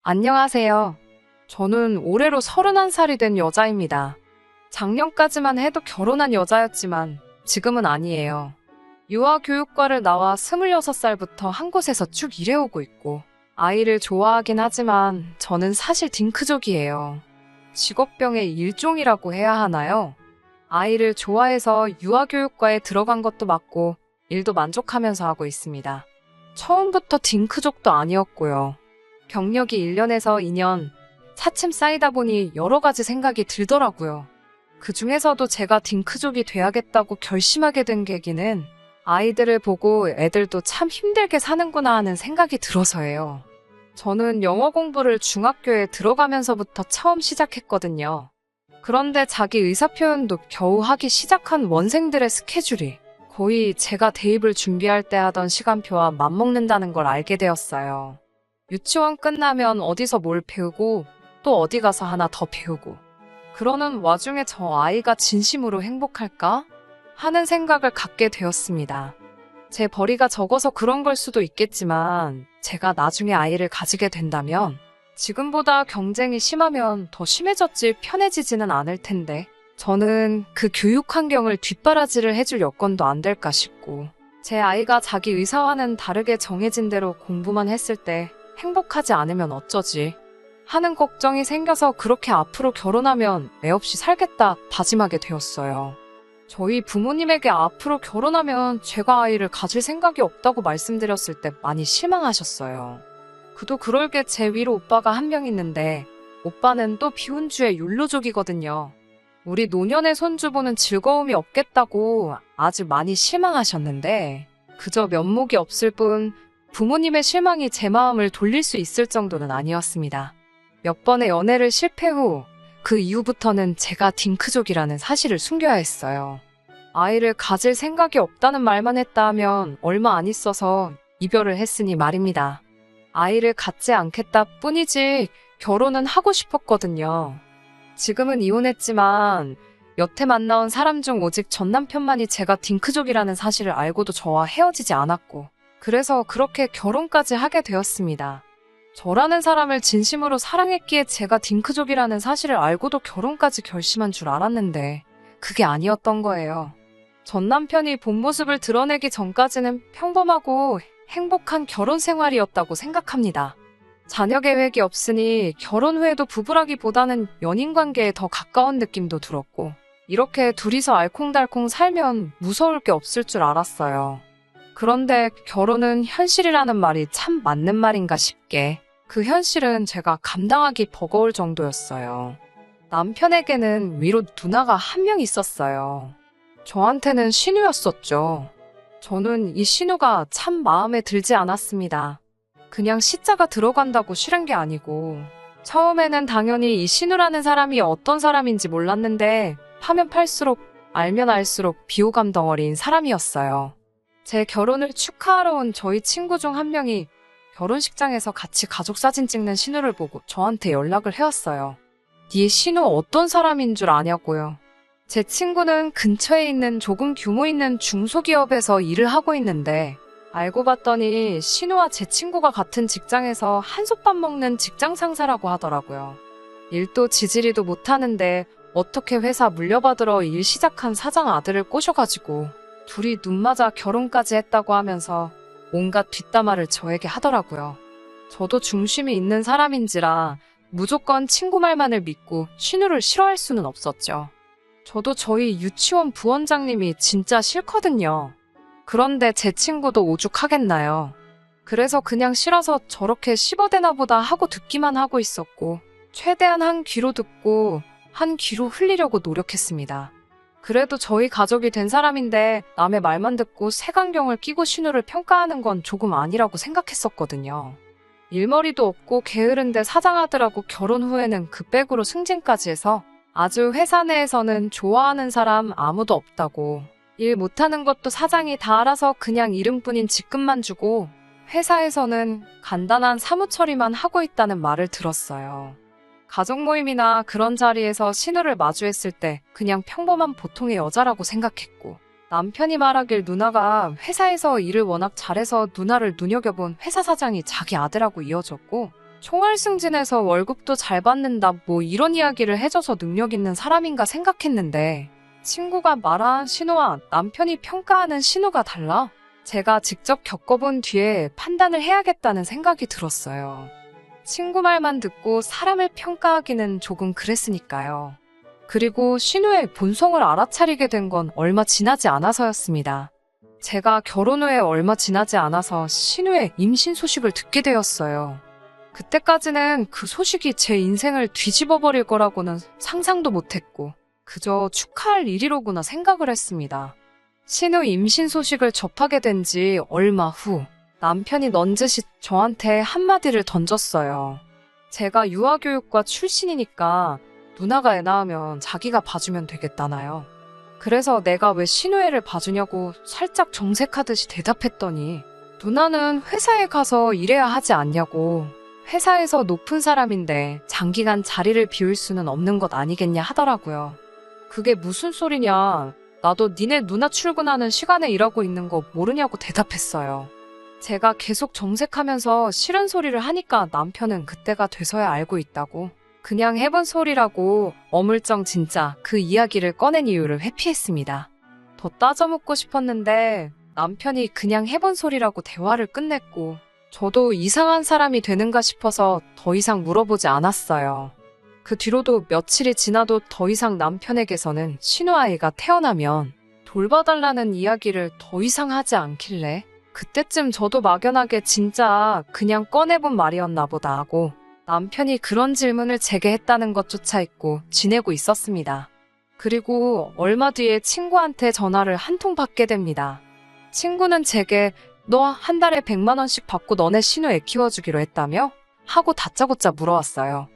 안녕하세요. 저는 올해로 31살이 된 여자입니다. 작년까지만 해도 결혼한 여자였지만 지금은 아니에요. 유아교육과를 나와 26살부터 한 곳에서 쭉 일해오고 있고 아이를 좋아하긴 하지만 저는 사실 딩크족이에요. 직업병의 일종이라고 해야 하나요? 아이를 좋아해서 유아교육과에 들어간 것도 맞고 일도 만족하면서 하고 있습니다. 처음부터 딩크족도 아니었고요. 경력이 1년에서 2년 차츰 쌓이다 보니 여러 가지 생각이 들더라고요. 그 중에서도 제가 딩크족이 돼야겠다고 결심하게 된 계기는 아이들을 보고 애들도 참 힘들게 사는구나 하는 생각이 들어서예요. 저는 영어 공부를 중학교에 들어가면서부터 처음 시작했거든요. 그런데 자기 의사표현도 겨우 하기 시작한 원생들의 스케줄이 거의 제가 대입을 준비할 때 하던 시간표와 맞먹는다는 걸 알게 되었어요. 유치원 끝나면 어디서 뭘 배우고 또 어디 가서 하나 더 배우고 그러는 와중에 저 아이가 진심으로 행복할까? 하는 생각을 갖게 되었습니다. 제 벌이가 적어서 그런 걸 수도 있겠지만 제가 나중에 아이를 가지게 된다면 지금보다 경쟁이 심하면 더 심해졌지 편해지지는 않을 텐데 저는 그 교육 환경을 뒷바라지를 해줄 여건도 안 될까 싶고 제 아이가 자기 의사와는 다르게 정해진 대로 공부만 했을 때 행복하지 않으면 어쩌지 하는 걱정이 생겨서 그렇게 앞으로 결혼하면 애 없이 살겠다 다짐하게 되었어요. 저희 부모님에게 앞으로 결혼하면 제가 아이를 가질 생각이 없다고 말씀드렸을 때 많이 실망하셨어요. 그도 그럴 게 제 위로 오빠가 한 명 있는데 오빠는 또 비혼주의 욜로족이거든요. 우리 노년의 손주 보는 즐거움이 없겠다고 아주 많이 실망하셨는데 그저 면목이 없을 뿐 부모님의 실망이 제 마음을 돌릴 수 있을 정도는 아니었습니다. 몇 번의 연애를 실패 후 그 이후부터는 제가 딩크족이라는 사실을 숨겨야 했어요. 아이를 가질 생각이 없다는 말만 했다 하면 얼마 안 있어서 이별을 했으니 말입니다. 아이를 갖지 않겠다 뿐이지 결혼은 하고 싶었거든요. 지금은 이혼했지만 여태 만나온 사람 중 오직 전 남편만이 제가 딩크족이라는 사실을 알고도 저와 헤어지지 않았고 그래서 그렇게 결혼까지 하게 되었습니다. 저라는 사람을 진심으로 사랑했기에 제가 딩크족이라는 사실을 알고도 결혼까지 결심한 줄 알았는데 그게 아니었던 거예요. 전 남편이 본 모습을 드러내기 전까지는 평범하고 행복한 결혼 생활이었다고 생각합니다. 자녀 계획이 없으니 결혼 후에도 부부라기보다는 연인 관계에 더 가까운 느낌도 들었고 이렇게 둘이서 알콩달콩 살면 무서울 게 없을 줄 알았어요. 그런데 결혼은 현실이라는 말이 참 맞는 말인가 싶게 그 현실은 제가 감당하기 버거울 정도였어요. 남편에게는 위로 누나가 한 명 있었어요. 저한테는 신우였었죠. 저는 이 신우가 참 마음에 들지 않았습니다. 그냥 시자가 들어간다고 싫은 게 아니고 처음에는 당연히 이 신우라는 사람이 어떤 사람인지 몰랐는데 파면 팔수록 알면 알수록 비호감 덩어리인 사람이었어요. 제 결혼을 축하하러 온 저희 친구 중 한 명이 결혼식장에서 같이 가족 사진 찍는 신우를 보고 저한테 연락을 해왔어요. 네 신우 어떤 사람인 줄 아냐고요. 제 친구는 근처에 있는 조금 규모 있는 중소기업에서 일을 하고 있는데 알고 봤더니 신우와 제 친구가 같은 직장에서 한솥밥 먹는 직장 상사라고 하더라고요. 일도 지지리도 못하는데 어떻게 회사 물려받으러 일 시작한 사장 아들을 꼬셔가지고 둘이 눈 맞아 결혼까지 했다고 하면서 온갖 뒷담화를 저에게 하더라고요. 저도 중심이 있는 사람인지라 무조건 친구 말만을 믿고 신우를 싫어할 수는 없었죠. 저도 저희 유치원 부원장님이 진짜 싫거든요. 그런데 제 친구도 오죽하겠나요. 그래서 그냥 싫어서 저렇게 씹어대나 보다 하고 듣기만 하고 있었고 최대한 한 귀로 듣고 한 귀로 흘리려고 노력했습니다. 그래도 저희 가족이 된 사람인데 남의 말만 듣고 색안경을 끼고 신우를 평가하는 건 조금 아니라고 생각했었거든요. 일머리도 없고 게으른데 사장아들하고 결혼 후에는 그 백으로 승진까지 해서 아주 회사 내에서는 좋아하는 사람 아무도 없다고 일 못하는 것도 사장이 다 알아서 그냥 이름뿐인 직급만 주고 회사에서는 간단한 사무 처리만 하고 있다는 말을 들었어요. 가족 모임이나 그런 자리에서 신우를 마주했을 때 그냥 평범한 보통의 여자라고 생각했고 남편이 말하길 누나가 회사에서 일을 워낙 잘해서 누나를 눈여겨본 회사 사장이 자기 아들하고 이어졌고 총알 승진해서 월급도 잘 받는다 뭐 이런 이야기를 해줘서 능력 있는 사람인가 생각했는데 친구가 말한 신우와 남편이 평가하는 신우가 달라 제가 직접 겪어본 뒤에 판단을 해야겠다는 생각이 들었어요. 친구 말만 듣고 사람을 평가하기는 조금 그랬으니까요. 그리고 신우의 본성을 알아차리게 된 건 얼마 지나지 않아서였습니다. 제가 결혼 후에 얼마 지나지 않아서 신우의 임신 소식을 듣게 되었어요. 그때까지는 그 소식이 제 인생을 뒤집어 버릴 거라고는 상상도 못했고 그저 축하할 일이로구나 생각을 했습니다. 신우 임신 소식을 접하게 된 지 얼마 후 남편이 넌지시 저한테 한마디를 던졌어요. 제가 유아교육과 출신이니까 누나가 애 낳으면 자기가 봐주면 되겠다나요. 그래서 내가 왜 신우 애를 봐주냐고 살짝 정색하듯이 대답했더니 누나는 회사에 가서 일해야 하지 않냐고 회사에서 높은 사람인데 장기간 자리를 비울 수는 없는 것 아니겠냐 하더라고요. 그게 무슨 소리냐. 나도 니네 누나 출근하는 시간에 일하고 있는 거 모르냐고 대답했어요. 제가 계속 정색하면서 싫은 소리를 하니까 남편은 그때가 돼서야 알고 있다고 그냥 해본 소리라고 어물쩡 진짜 그 이야기를 꺼낸 이유를 회피했습니다. 더 따져묻고 싶었는데 남편이 그냥 해본 소리라고 대화를 끝냈고 저도 이상한 사람이 되는가 싶어서 더 이상 물어보지 않았어요. 그 뒤로도 며칠이 지나도 더 이상 남편에게서는 신우아이가 태어나면 돌봐달라는 이야기를 더 이상 하지 않길래 그때쯤 저도 막연하게 진짜 그냥 꺼내본 말이었나 보다 하고 남편이 그런 질문을 제게 했다는 것조차 잊고 지내고 있었습니다. 그리고 얼마 뒤에 친구한테 전화를 한 통 받게 됩니다. 친구는 제게 너 한 달에 100만 원씩 받고 너네 신우 애 키워주기로 했다며? 하고 다짜고짜 물어왔어요.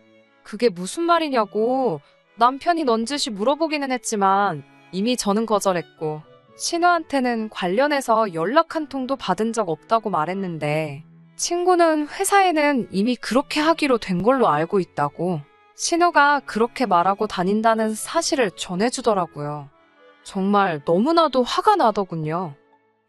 그게 무슨 말이냐고 남편이 넌지시 물어보기는 했지만 이미 저는 거절했고 신우한테는 관련해서 연락 한 통도 받은 적 없다고 말했는데 친구는 회사에는 이미 그렇게 하기로 된 걸로 알고 있다고 신우가 그렇게 말하고 다닌다는 사실을 전해주더라고요. 정말 너무나도 화가 나더군요.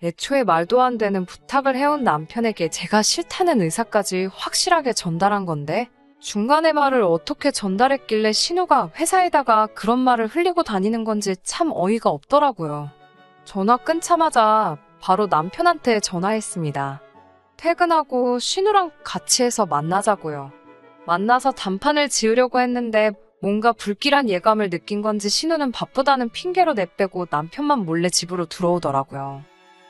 애초에 말도 안 되는 부탁을 해온 남편에게 제가 싫다는 의사까지 확실하게 전달한 건데 중간에 말을 어떻게 전달했길래 신우가 회사에다가 그런 말을 흘리고 다니는 건지 참 어이가 없더라고요. 전화 끊자마자 바로 남편한테 전화했습니다. 퇴근하고 신우랑 같이 해서 만나자고요. 만나서 단판을 지으려고 했는데 뭔가 불길한 예감을 느낀 건지 신우는 바쁘다는 핑계로 내빼고 남편만 몰래 집으로 들어오더라고요.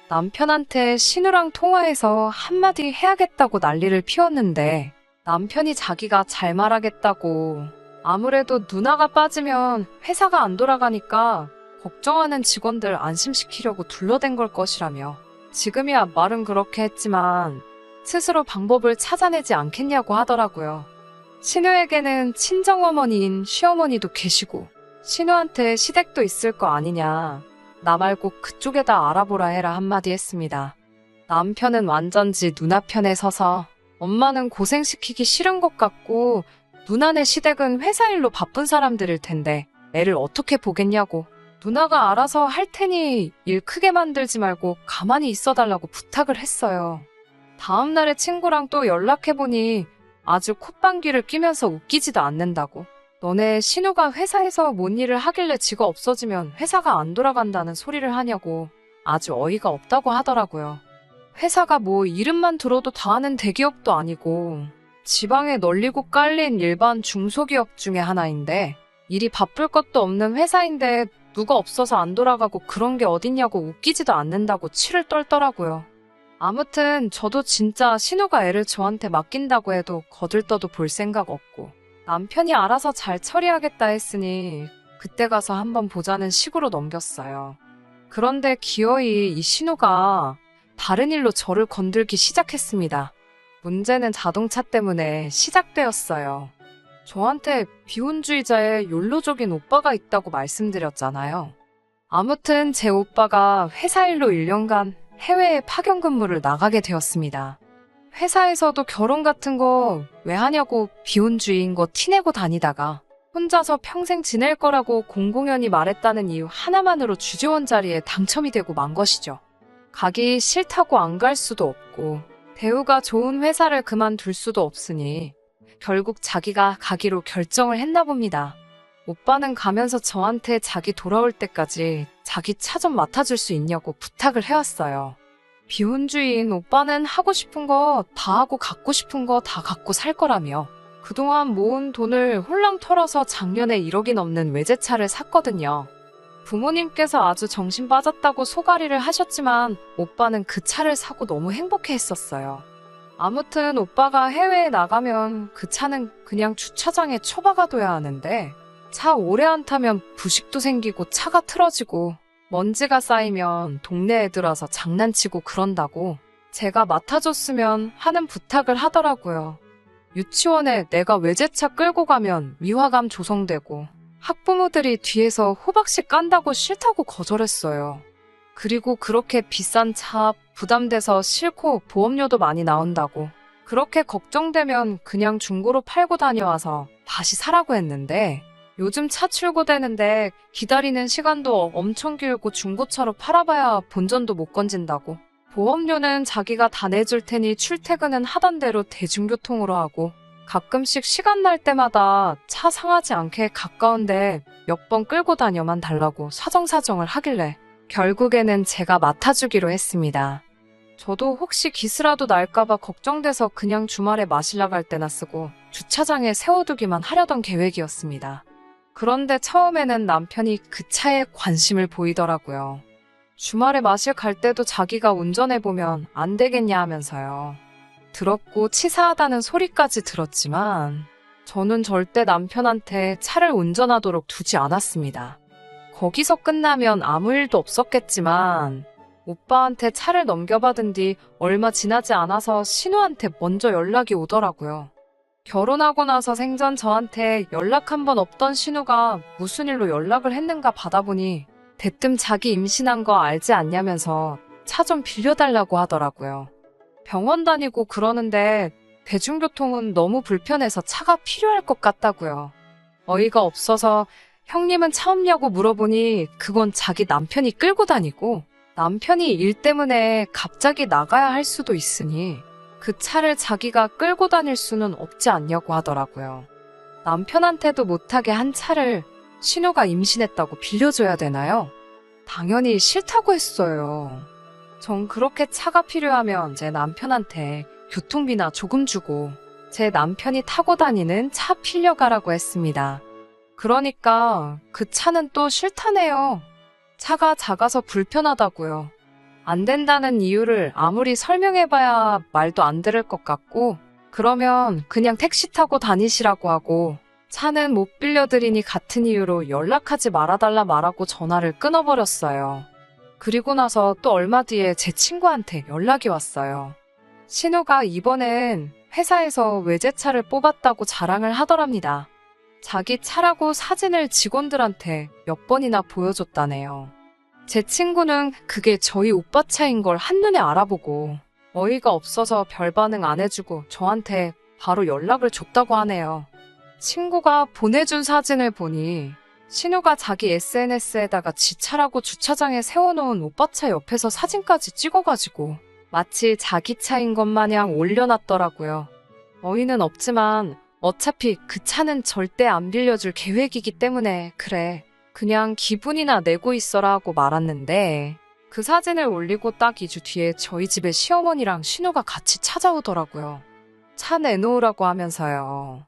남편한테 신우랑 통화해서 한마디 해야겠다고 난리를 피웠는데 남편이 자기가 잘 말하겠다고 아무래도 누나가 빠지면 회사가 안 돌아가니까 걱정하는 직원들 안심시키려고 둘러댄 걸 것이라며 지금이야 말은 그렇게 했지만 스스로 방법을 찾아내지 않겠냐고 하더라고요. 신우에게는 친정어머니인 시어머니도 계시고 신우한테 시댁도 있을 거 아니냐. 나 말고 그쪽에다 알아보라 해라 한마디 했습니다. 남편은 완전지 누나 편에 서서 엄마는 고생시키기 싫은 것 같고 누나네 시댁은 회사 일로 바쁜 사람들일 텐데 애를 어떻게 보겠냐고 누나가 알아서 할 테니 일 크게 만들지 말고 가만히 있어달라고 부탁을 했어요. 다음날에 친구랑 또 연락해보니 아주 콧방귀를 뀌면서 웃기지도 않는다고 너네 신우가 회사에서 뭔 일을 하길래 지가 없어지면 회사가 안 돌아간다는 소리를 하냐고 아주 어이가 없다고 하더라고요. 회사가 뭐 이름만 들어도 다 아는 대기업도 아니고 지방에 널리고 깔린 일반 중소기업 중에 하나인데 일이 바쁠 것도 없는 회사인데 누가 없어서 안 돌아가고 그런 게 어딨냐고 웃기지도 않는다고 치를 떨더라고요. 아무튼 저도 진짜 신우가 애를 저한테 맡긴다고 해도 거들떠도 볼 생각 없고 남편이 알아서 잘 처리하겠다 했으니 그때 가서 한번 보자는 식으로 넘겼어요. 그런데 기어이 이 신우가 다른 일로 저를 건들기 시작했습니다. 문제는 자동차 때문에 시작되었어요. 저한테 비혼주의자의 욜로족인 오빠가 있다고 말씀드렸잖아요. 아무튼 제 오빠가 회사 일로 1년간 해외에 파견 근무를 나가게 되었습니다. 회사에서도 결혼 같은 거 왜 하냐고 비혼주의인 거 티내고 다니다가 혼자서 평생 지낼 거라고 공공연히 말했다는 이유 하나만으로 주재원 자리에 당첨이 되고 만 것이죠. 가기 싫다고 안 갈 수도 없고 대우가 좋은 회사를 그만둘 수도 없으니 결국 자기가 가기로 결정을 했나 봅니다. 오빠는 가면서 저한테 자기 돌아올 때까지 자기 차 좀 맡아줄 수 있냐고 부탁을 해왔어요. 비혼주의인 오빠는 하고 싶은 거 다 하고 갖고 싶은 거 다 갖고 살 거라며 그동안 모은 돈을 홀랑 털어서 작년에 1억이 넘는 외제차를 샀거든요. 부모님께서 아주 정신 빠졌다고 소가리를 하셨지만 오빠는 그 차를 사고 너무 행복해 했었어요. 아무튼 오빠가 해외에 나가면 그 차는 그냥 주차장에 처박아둬야 하는데 차 오래 안 타면 부식도 생기고 차가 틀어지고 먼지가 쌓이면 동네 애들 와서 장난치고 그런다고 제가 맡아줬으면 하는 부탁을 하더라고요. 유치원에 내가 외제차 끌고 가면 위화감 조성되고 학부모들이 뒤에서 호박씨 깐다고 싫다고 거절했어요. 그리고 그렇게 비싼 차 부담돼서 싫고 보험료도 많이 나온다고 그렇게 걱정되면 그냥 중고로 팔고 다녀와서 다시 사라고 했는데 요즘 차 출고되는데 기다리는 시간도 엄청 길고 중고차로 팔아봐야 본전도 못 건진다고 보험료는 자기가 다 내줄 테니 출퇴근은 하던 대로 대중교통으로 하고 가끔씩 시간 날 때마다 차 상하지 않게 가까운데 몇 번 끌고 다녀만 달라고 사정사정을 하길래 결국에는 제가 맡아주기로 했습니다. 저도 혹시 기스라도 날까봐 걱정돼서 그냥 주말에 마실라 갈 때나 쓰고 주차장에 세워두기만 하려던 계획이었습니다. 그런데 처음에는 남편이 그 차에 관심을 보이더라고요. 주말에 마실 갈 때도 자기가 운전해보면 안 되겠냐 하면서요. 들었고 치사하다는 소리까지 들었지만 저는 절대 남편한테 차를 운전하도록 두지 않았습니다. 거기서 끝나면 아무 일도 없었겠지만 오빠한테 차를 넘겨받은 뒤 얼마 지나지 않아서 신우한테 먼저 연락이 오더라고요. 결혼하고 나서 생전 저한테 연락 한 번 없던 신우가 무슨 일로 연락을 했는가 받아보니 대뜸 자기 임신한 거 알지 않냐면서 차 좀 빌려달라고 하더라고요. 병원 다니고 그러는데 대중교통은 너무 불편해서 차가 필요할 것 같다고요. 어이가 없어서 형님은 차 없냐고 물어보니 그건 자기 남편이 끌고 다니고 남편이 일 때문에 갑자기 나가야 할 수도 있으니 그 차를 자기가 끌고 다닐 수는 없지 않냐고 하더라고요. 남편한테도 못하게 한 차를 신우가 임신했다고 빌려줘야 되나요? 당연히 싫다고 했어요. 전 그렇게 차가 필요하면 제 남편한테 교통비나 조금 주고 제 남편이 타고 다니는 차 빌려가라고 했습니다. 그러니까 그 차는 또 싫다네요. 차가 작아서 불편하다고요. 안 된다는 이유를 아무리 설명해봐야 말도 안 들을 것 같고 그러면 그냥 택시 타고 다니시라고 하고 차는 못 빌려드리니 같은 이유로 연락하지 말아달라 말하고 전화를 끊어버렸어요. 그리고 나서 또 얼마 뒤에 제 친구한테 연락이 왔어요. 신우가 이번엔 회사에서 외제차를 뽑았다고 자랑을 하더랍니다. 자기 차라고 사진을 직원들한테 몇 번이나 보여줬다네요. 제 친구는 그게 저희 오빠 차인 걸 한눈에 알아보고 어이가 없어서 별 반응 안 해주고 저한테 바로 연락을 줬다고 하네요. 친구가 보내준 사진을 보니 신우가 자기 SNS에다가 지 차라고 주차장에 세워놓은 오빠 차 옆에서 사진까지 찍어가지고 마치 자기 차인 것 마냥 올려놨더라고요. 어이는 없지만 어차피 그 차는 절대 안 빌려줄 계획이기 때문에 그래 그냥 기분이나 내고 있어라 하고 말았는데 그 사진을 올리고 딱 2주 뒤에 저희 집에 시어머니랑 신우가 같이 찾아오더라고요. 차 내놓으라고 하면서요.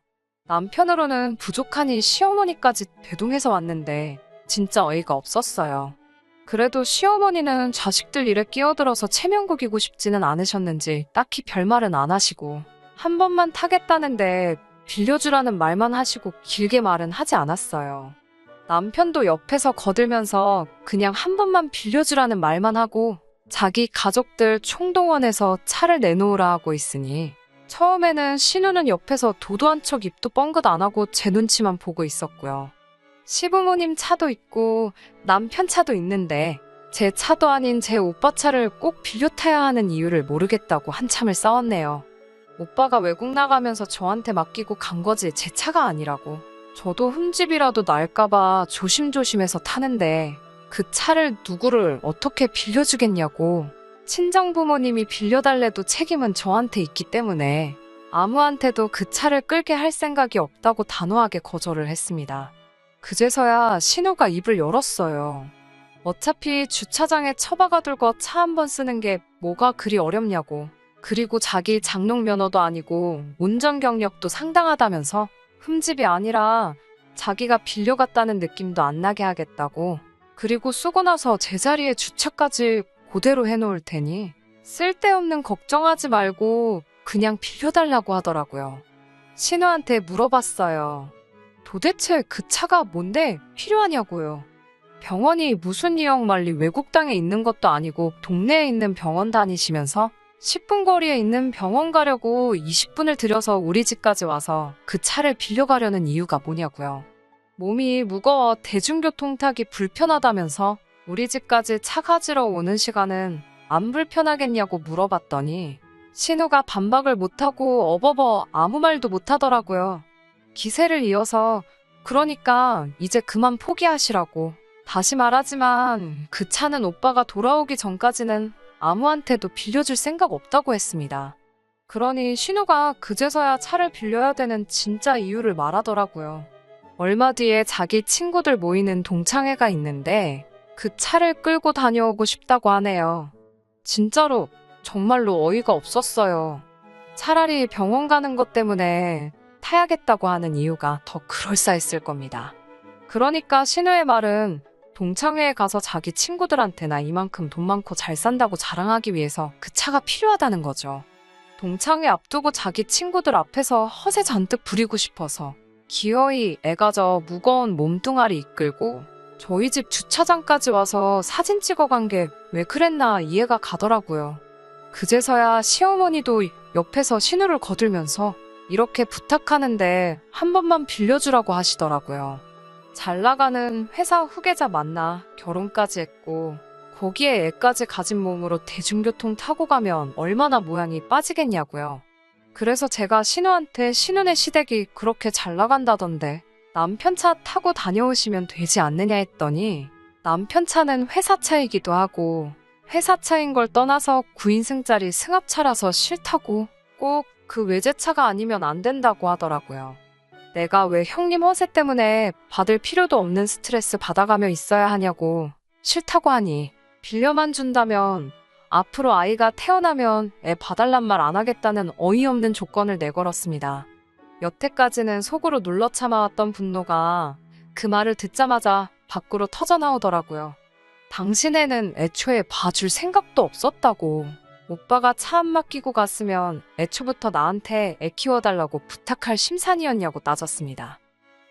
남편으로는 부족하니 시어머니까지 대동해서 왔는데 진짜 어이가 없었어요. 그래도 시어머니는 자식들 일에 끼어들어서 체면구기고 싶지는 않으셨는지 딱히 별말은 안 하시고 한 번만 타겠다는데 빌려주라는 말만 하시고 길게 말은 하지 않았어요. 남편도 옆에서 거들면서 그냥 한 번만 빌려주라는 말만 하고 자기 가족들 총동원해서 차를 내놓으라 하고 있으니 처음에는 신우는 옆에서 도도 한 척 입도 뻥긋 안 하고 제 눈치만 보고 있었고요. 시부모님 차도 있고 남편 차도 있는데 제 차도 아닌 제 오빠 차를 꼭 빌려 타야 하는 이유를 모르겠다고 한참을 싸웠네요. 오빠가 외국 나가면서 저한테 맡기고 간 거지 제 차가 아니라고. 저도 흠집이라도 날까봐 조심조심해서 타는데 그 차를 누구를 어떻게 빌려주겠냐고. 친정부모님이 빌려달래도 책임은 저한테 있기 때문에 아무한테도 그 차를 끌게 할 생각이 없다고 단호하게 거절을 했습니다. 그제서야 신우가 입을 열었어요. 어차피 주차장에 처박아 둘 거 차 한 번 쓰는 게 뭐가 그리 어렵냐고. 그리고 자기 장롱 면허도 아니고 운전 경력도 상당하다면서 흠집이 아니라 자기가 빌려갔다는 느낌도 안 나게 하겠다고. 그리고 쓰고 나서 제자리에 주차까지 그대로 해놓을 테니 쓸데없는 걱정하지 말고 그냥 빌려달라고 하더라고요. 신우한테 물어봤어요. 도대체 그 차가 뭔데 필요하냐고요. 병원이 무슨 뉴욕 말리 외국 땅에 있는 것도 아니고 동네에 있는 병원 다니시면서 10분 거리에 있는 병원 가려고 20분을 들여서 우리 집까지 와서 그 차를 빌려가려는 이유가 뭐냐고요. 몸이 무거워 대중교통 타기 불편하다면서 우리 집까지 차 가지러 오는 시간은 안 불편하겠냐고 물어봤더니 신우가 반박을 못하고 어버버 아무 말도 못하더라고요. 기세를 이어서 그러니까 이제 그만 포기하시라고. 다시 말하지만 그 차는 오빠가 돌아오기 전까지는 아무한테도 빌려줄 생각 없다고 했습니다. 그러니 신우가 그제서야 차를 빌려야 되는 진짜 이유를 말하더라고요. 얼마 뒤에 자기 친구들 모이는 동창회가 있는데 그 차를 끌고 다녀오고 싶다고 하네요. 진짜로 정말로 어이가 없었어요. 차라리 병원 가는 것 때문에 타야겠다고 하는 이유가 더 그럴싸했을 겁니다. 그러니까 신우의 말은 동창회에 가서 자기 친구들한테나 이만큼 돈 많고 잘 산다고 자랑하기 위해서 그 차가 필요하다는 거죠. 동창회 앞두고 자기 친구들 앞에서 허세 잔뜩 부리고 싶어서 기어이 애가 저 무거운 몸뚱아리 이끌고 저희 집 주차장까지 와서 사진 찍어간 게 왜 그랬나 이해가 가더라고요. 그제서야 시어머니도 옆에서 신우를 거들면서 이렇게 부탁하는데 한 번만 빌려주라고 하시더라고요. 잘 나가는 회사 후계자 만나 결혼까지 했고 거기에 애까지 가진 몸으로 대중교통 타고 가면 얼마나 모양이 빠지겠냐고요. 그래서 제가 신우한테 신우네 시댁이 그렇게 잘 나간다던데 남편 차 타고 다녀오시면 되지 않느냐 했더니 남편 차는 회사 차이기도 하고 회사 차인 걸 떠나서 9인승짜리 승합차라서 싫다고 꼭 그 외제차가 아니면 안 된다고 하더라고요. 내가 왜 형님 허세 때문에 받을 필요도 없는 스트레스 받아가며 있어야 하냐고 싫다고 하니 빌려만 준다면 앞으로 아이가 태어나면 애 봐달란 말 안 하겠다는 어이없는 조건을 내걸었습니다. 여태까지는 속으로 눌러 참아왔던 분노가 그 말을 듣자마자 밖으로 터져나오더라고요. 당신애는 애초에 봐줄 생각도 없었다고. 오빠가 차 안 맡기고 갔으면 애초부터 나한테 애 키워달라고 부탁할 심산이었냐고 따졌습니다.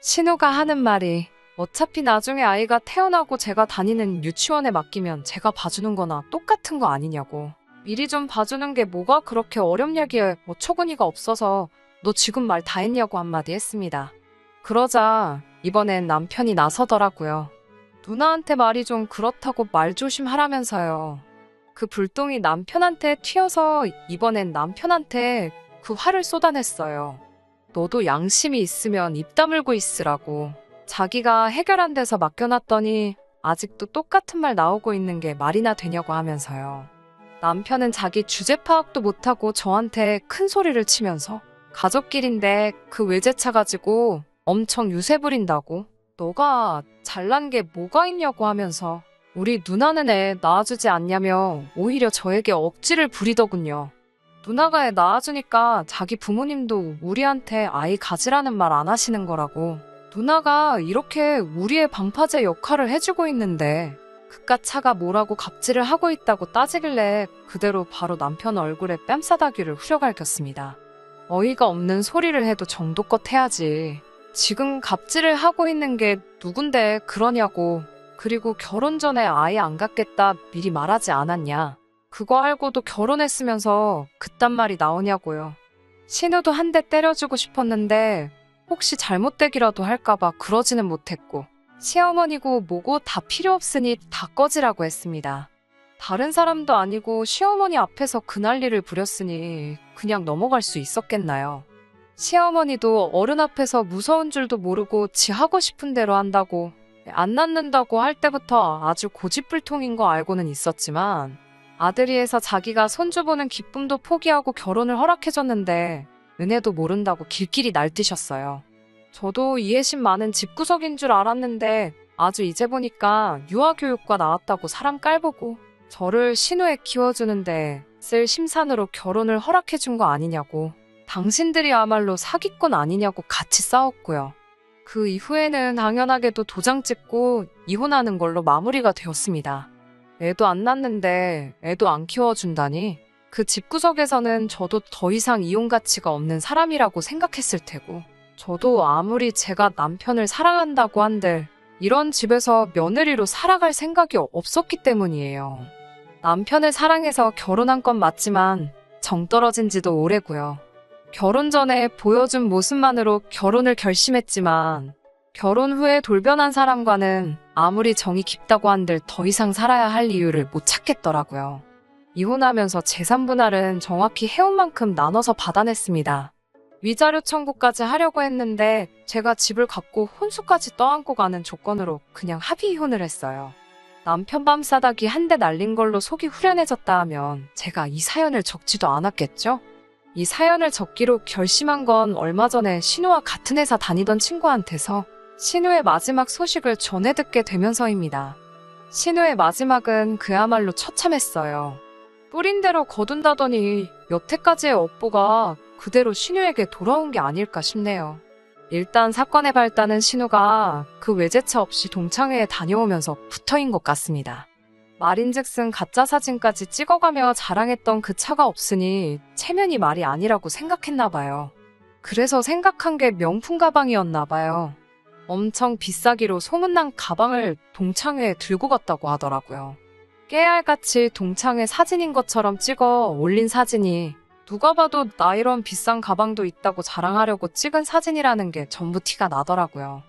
신우가 하는 말이 어차피 나중에 아이가 태어나고 제가 다니는 유치원에 맡기면 제가 봐주는 거나 똑같은 거 아니냐고. 미리 좀 봐주는 게 뭐가 그렇게 어렵냐기에 어처구니가 없어서 너 지금 말 다 했냐고 한마디 했습니다. 그러자 이번엔 남편이 나서더라고요. 누나한테 말이 좀 그렇다고 말 조심하라면서요. 그 불똥이 남편한테 튀어서 이번엔 남편한테 그 화를 쏟아냈어요. 너도 양심이 있으면 입 다물고 있으라고. 자기가 해결 안 돼서 맡겨놨더니 아직도 똑같은 말 나오고 있는 게 말이나 되냐고 하면서요. 남편은 자기 주제 파악도 못하고 저한테 큰 소리를 치면서 가족끼린데 그 외제차 가지고 엄청 유세 부린다고. 너가 잘난 게 뭐가 있냐고 하면서 우리 누나는 애 낳아주지 않냐며 오히려 저에게 억지를 부리더군요. 누나가 애 낳아주니까 자기 부모님도 우리한테 아이 가지라는 말 안 하시는 거라고. 누나가 이렇게 우리의 방파제 역할을 해주고 있는데 그깟 차가 뭐라고 갑질을 하고 있다고 따지길래 그대로 바로 남편 얼굴에 뺨싸다귀를 후려갈겼습니다. 어이가 없는 소리를 해도 정도껏 해야지. 지금 갑질을 하고 있는 게 누군데 그러냐고. 그리고 결혼 전에 아예 안 갖겠다 미리 말하지 않았냐. 그거 알고도 결혼했으면서 그딴 말이 나오냐고요. 신우도 한 대 때려주고 싶었는데 혹시 잘못되기라도 할까봐 그러지는 못했고 시어머니고 뭐고 다 필요 없으니 다 꺼지라고 했습니다. 다른 사람도 아니고 시어머니 앞에서 그 난리를 부렸으니 그냥 넘어갈 수 있었겠나요. 시어머니도 어른 앞에서 무서운 줄도 모르고 지 하고 싶은 대로 한다고 안 낳는다고 할 때부터 아주 고집불통인 거 알고는 있었지만 아들이 해서 자기가 손주 보는 기쁨도 포기하고 결혼을 허락해줬는데 은혜도 모른다고 길길이 날뛰셨어요. 저도 이해심 많은 집구석인 줄 알았는데 아주 이제 보니까 유아교육과 나왔다고 사람 깔보고 저를 신우에 키워주는데 쓸 심산으로 결혼을 허락해준 거 아니냐고, 당신들이야말로 사기꾼 아니냐고 같이 싸웠고요. 그 이후에는 당연하게도 도장 찍고 이혼하는 걸로 마무리가 되었습니다. 애도 안 낳는데 애도 안 키워준다니, 그 집구석에서는 저도 더 이상 이혼 가치가 없는 사람이라고 생각했을 테고, 저도 아무리 제가 남편을 사랑한다고 한들 이런 집에서 며느리로 살아갈 생각이 없었기 때문이에요. 남편을 사랑해서 결혼한 건 맞지만 정 떨어진 지도 오래고요. 결혼 전에 보여준 모습만으로 결혼을 결심했지만 결혼 후에 돌변한 사람과는 아무리 정이 깊다고 한들 더 이상 살아야 할 이유를 못 찾겠더라고요. 이혼하면서 재산 분할은 정확히 해온 만큼 나눠서 받아냈습니다. 위자료 청구까지 하려고 했는데 제가 집을 갖고 혼수까지 떠안고 가는 조건으로 그냥 합의 이혼을 했어요. 남편 밤싸다기 한 대 날린 걸로 속이 후련해졌다 하면 제가 이 사연을 적지도 않았겠죠? 이 사연을 적기로 결심한 건 얼마 전에 신우와 같은 회사 다니던 친구한테서 신우의 마지막 소식을 전해 듣게 되면서입니다. 신우의 마지막은 그야말로 처참했어요. 뿌린 대로 거둔다더니 여태까지의 업보가 그대로 신우에게 돌아온 게 아닐까 싶네요. 일단 사건의 발단은 신우가 그 외제차 없이 동창회에 다녀오면서 부터인 것 같습니다. 말인즉슨 가짜 사진까지 찍어가며 자랑했던 그 차가 없으니 체면이 말이 아니라고 생각했나 봐요. 그래서 생각한 게 명품 가방이었나 봐요. 엄청 비싸기로 소문난 가방을 동창회에 들고 갔다고 하더라고요. 깨알같이 동창회 사진인 것처럼 찍어 올린 사진이 누가 봐도 나 이런 비싼 가방도 있다고 자랑하려고 찍은 사진이라는 게 전부 티가 나더라고요.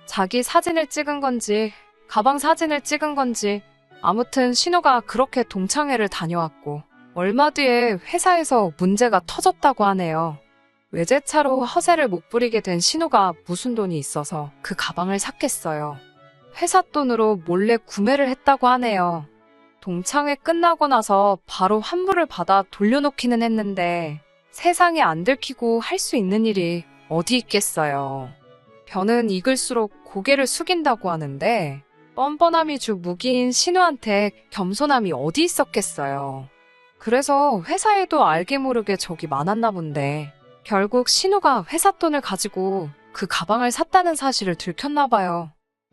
자기 사진을 찍은 건지 가방 사진을 찍은 건지 아무튼 신우가 그렇게 동창회를 다녀왔고 얼마 뒤에 회사에서 문제가 터졌다고 하네요. 외제차로 허세를 못 부리게 된 신우가 무슨 돈이 있어서 그 가방을 샀겠어요. 회사 돈으로 몰래 구매를 했다고 하네요. 동창회 끝나고 나서 바로 환불을 받아 돌려놓기는 했는데 세상에 안 들키고 할 수 있는 일이 어디 있겠어요. 변은 익을수록 고개를 숙인다고 하는데 뻔뻔함이 주 무기인 신우한테 겸손함이 어디 있었겠어요. 그래서 회사에도 알게 모르게 적이 많았나 본데 결국 신우가 회사 돈을 가지고 그 가방을 샀다는 사실을 들켰나 봐요.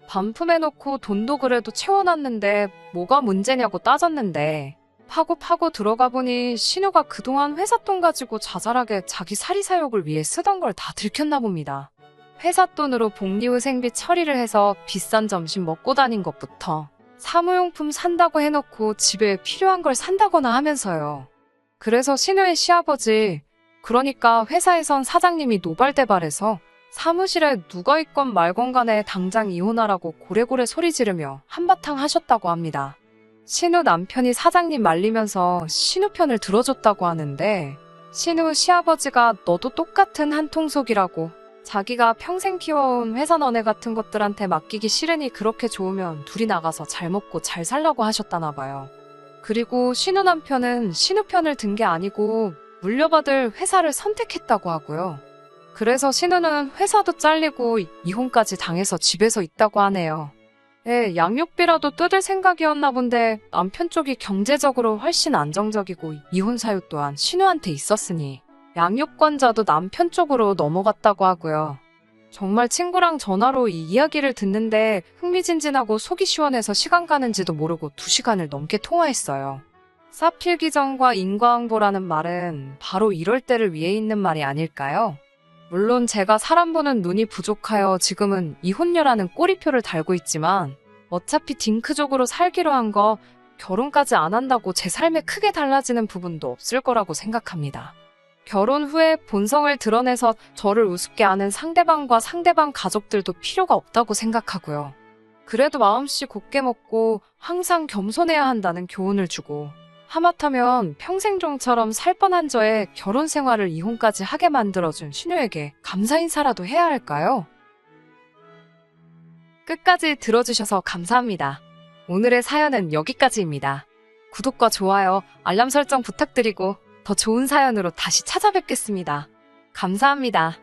반품해놓고 돈도 그래도 채워놨는데 뭐가 문제냐고 따졌는데 파고 들어가 보니 신우가 그동안 회사 돈 가지고 자잘하게 자기 사리사욕을 위해 쓰던 걸 다 들켰나 봅니다. 회사 돈으로 복리후생비 처리를 해서 비싼 점심 먹고 다닌 것부터 사무용품 산다고 해놓고 집에 필요한 걸 산다거나 하면서요. 그래서 신우의 시아버지, 그러니까 회사에선 사장님이 노발대발해서 사무실에 누가 있건 말건 간에 당장 이혼하라고 고래고래 소리 지르며 한바탕 하셨다고 합니다. 신우 남편이 사장님 말리면서 신우 편을 들어줬다고 하는데 신우 시아버지가 너도 똑같은 한통속이라고, 자기가 평생 키워온 회사 너네 같은 것들한테 맡기기 싫으니 그렇게 좋으면 둘이 나가서 잘 먹고 잘 살라고 하셨다나 봐요. 그리고 신우 남편은 신우 편을 든 게 아니고 물려받을 회사를 선택했다고 하고요. 그래서 신우는 회사도 잘리고 이혼까지 당해서 집에서 있다고 하네요. 양육비라도 뜯을 생각이었나 본데 남편 쪽이 경제적으로 훨씬 안정적이고 이혼 사유 또한 신우한테 있었으니 양육권자도 남편 쪽으로 넘어갔다고 하고요. 정말 친구랑 전화로 이 이야기를 듣는데 흥미진진하고 속이 시원해서 시간 가는지도 모르고 2시간을 넘게 통화했어요. 사필기정과 인과응보라는 말은 바로 이럴 때를 위해 있는 말이 아닐까요? 물론 제가 사람 보는 눈이 부족하여 지금은 이혼녀라는 꼬리표를 달고 있지만 어차피 딩크족으로 살기로 한 거 결혼까지 안 한다고 제 삶에 크게 달라지는 부분도 없을 거라고 생각합니다. 결혼 후에 본성을 드러내서 저를 우습게 하는 상대방과 상대방 가족들도 필요가 없다고 생각하고요. 그래도 마음씨 곱게 먹고 항상 겸손해야 한다는 교훈을 주고 하마터면 평생종처럼 살 뻔한 저의 결혼 생활을 이혼까지 하게 만들어준 신우에게 감사 인사라도 해야 할까요? 끝까지 들어주셔서 감사합니다. 오늘의 사연은 여기까지입니다. 구독과 좋아요, 알람 설정 부탁드리고 더 좋은 사연으로 다시 찾아뵙겠습니다. 감사합니다.